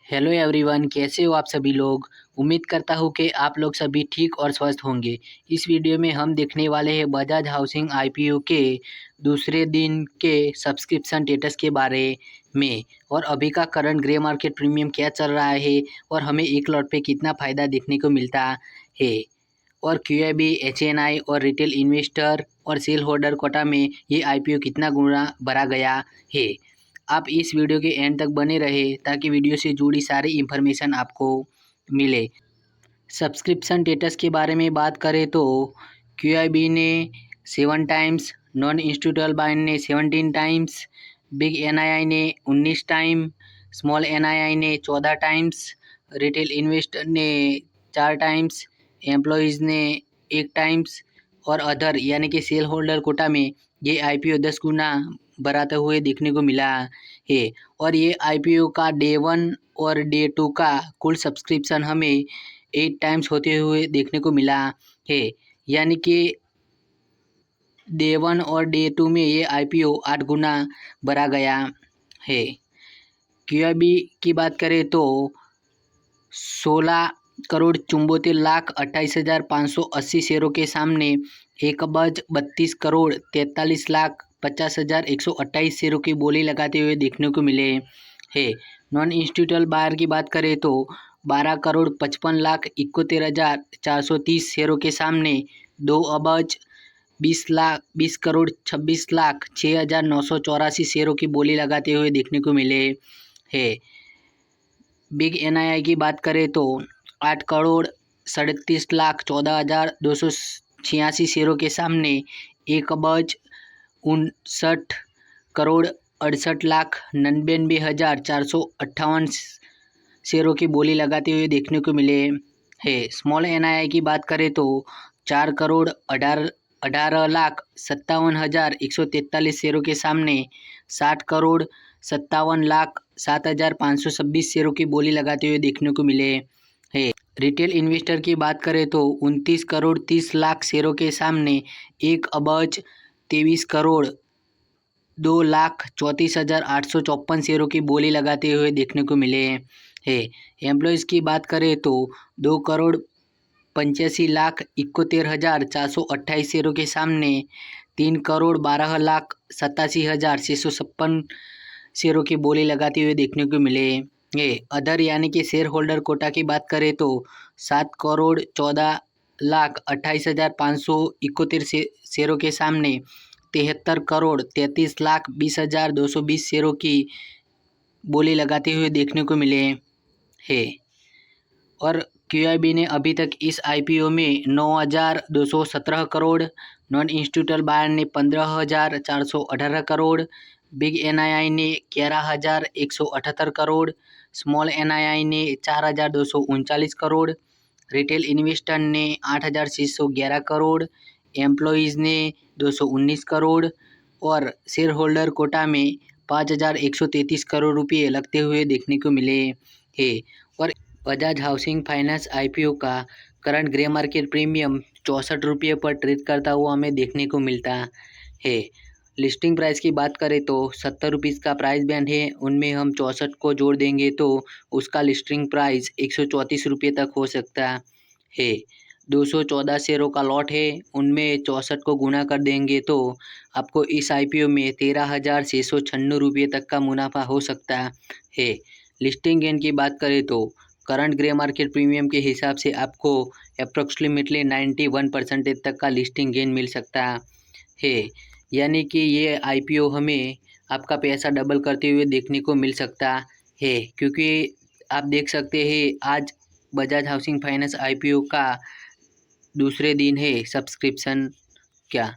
Hello everyone, कैसे हो आप सभी लोग। उम्मीद करता हूँ कि आप लोग सभी ठीक और स्वस्थ होंगे। इस वीडियो में हम देखने वाले हैं बजाज हाउसिंग आईपीओ के दूसरे दिन के सब्सक्रिप्शन स्टेटस के बारे में और अभी का करंट ग्रे मार्केट प्रीमियम क्या चल रहा है और हमें एक लॉट पे कितना फ़ायदा देखने को मिलता है और क्यूआईबी, एचएनआई और रिटेल इन्वेस्टर और सेल होल्डर कोटा में ये आईपीओ कितना गुना भरा गया है। आप इस वीडियो के एंड तक बने रहे ताकि वीडियो से जुड़ी सारी इन्फॉर्मेशन आपको मिले। सब्सक्रिप्शन स्टेटस के बारे में बात करें तो क्यूआईबी ने 7 टाइम्स, नॉन इंस्टीट्यूशनल बायर ने 17 टाइम्स, बिग एनआईआई ने 19 टाइम, स्मॉल एनआईआई ने 14 टाइम्स, रिटेल इन्वेस्टर ने 4 टाइम्स, एम्प्लॉयज़ ने 1 टाइम्स और अदर यानी कि सेल होल्डर कोटा में ये आईपीओ 10 गुना बढ़ाते हुए देखने को मिला है। और ये आईपीओ का डे 1 और डे 2 का कुल सब्सक्रिप्शन हमें 8 टाइम्स होते हुए देखने को मिला है। यानी कि डे 1 और डे 2 में ये आईपीओ 8 गुना बढ़ा गया है। क्यूआईबी की बात करें तो 16,74,28,580 शेयरों के सामने 1,32,33,50,128 शेयरों की बोली लगाते हुए देखने को मिले हैं। नॉन इंस्टीट्यूशनल बायर की बात करें तो 12,55,71,430 शेयरों के सामने 2,20,20,26,06,984 शेयरों की बोली लगाते हुए देखने को मिले हैं। बिग एनआईआई की बात करें तो 8,37,14,286 शेयरों के सामने 1,59,68,99,458 शेयरों की बोली लगाते हुए देखने को मिले हैं। स्मॉल एनआईआई की बात करें तो 4,18,57,143 शेयरों के सामने 60,57,07,526 शेयरों की बोली लगाते हुए देखने को मिले हैं। रिटेल इन्वेस्टर की बात करें तो 29,30,00,000 शेयरों के सामने 1,23,02,34,854 शेयरों की बोली लगाते हुए देखने को मिले हैं। एम्प्लॉयज़ की बात करें तो 2,85,71,428 शेयरों के सामने 3,12,87,656 शेयरों की बोली लगाते हुए देखने को मिले हैं। अदर यानी कि शेयर होल्डर कोटा की बात करें तो 7,14,28,571 शेयरों के सामने 73,33,20,220 शेयरों की बोली लगाते हुए देखने को मिले हैं। और क्यूआईबी ने अभी तक इस आईपीओ में 9,217 करोड़, नॉन इंस्टीट्यूशनल बायर ने 15,418 करोड़, बिग एनआईआई ने 11,178 करोड़, स्मॉल एनआईआई ने 4,239 करोड़, रिटेल इन्वेस्टर ने 8,611 करोड़, एम्प्लॉयज़ ने 219 करोड़ और शेयर होल्डर कोटा में 5,133 करोड़ रुपये लगते हुए देखने को मिले हैं। और बजाज हाउसिंग फाइनेंस आईपीओ का करंट ग्रे मार्केट प्रीमियम 64 रुपये पर ट्रेड करता हुआ हमें देखने को मिलता है। लिस्टिंग प्राइस की बात करें तो 70 रुपीज़ का प्राइस बैंड है, उनमें हम 64 को जोड़ देंगे तो उसका लिस्टिंग प्राइस 134 रुपये तक हो सकता है। 214 शेयरों का लॉट है, उनमें 64 को गुना कर देंगे तो आपको इस आईपीओ में 13,696 रुपये तक का मुनाफा हो सकता है। लिस्टिंग गेन की बात करें तो करंट ग्रे मार्केट प्रीमियम के हिसाब से आपको अप्रॉक्सीमेटली 91% तक का लिस्टिंग गेन मिल सकता है। यानी कि ये आईपीओ हमें आपका पैसा डबल करते हुए देखने को मिल सकता है, क्योंकि आप देख सकते हैं आज बजाज हाउसिंग फाइनेंस आईपीओ का दूसरे दिन है सब्सक्रिप्शन क्या।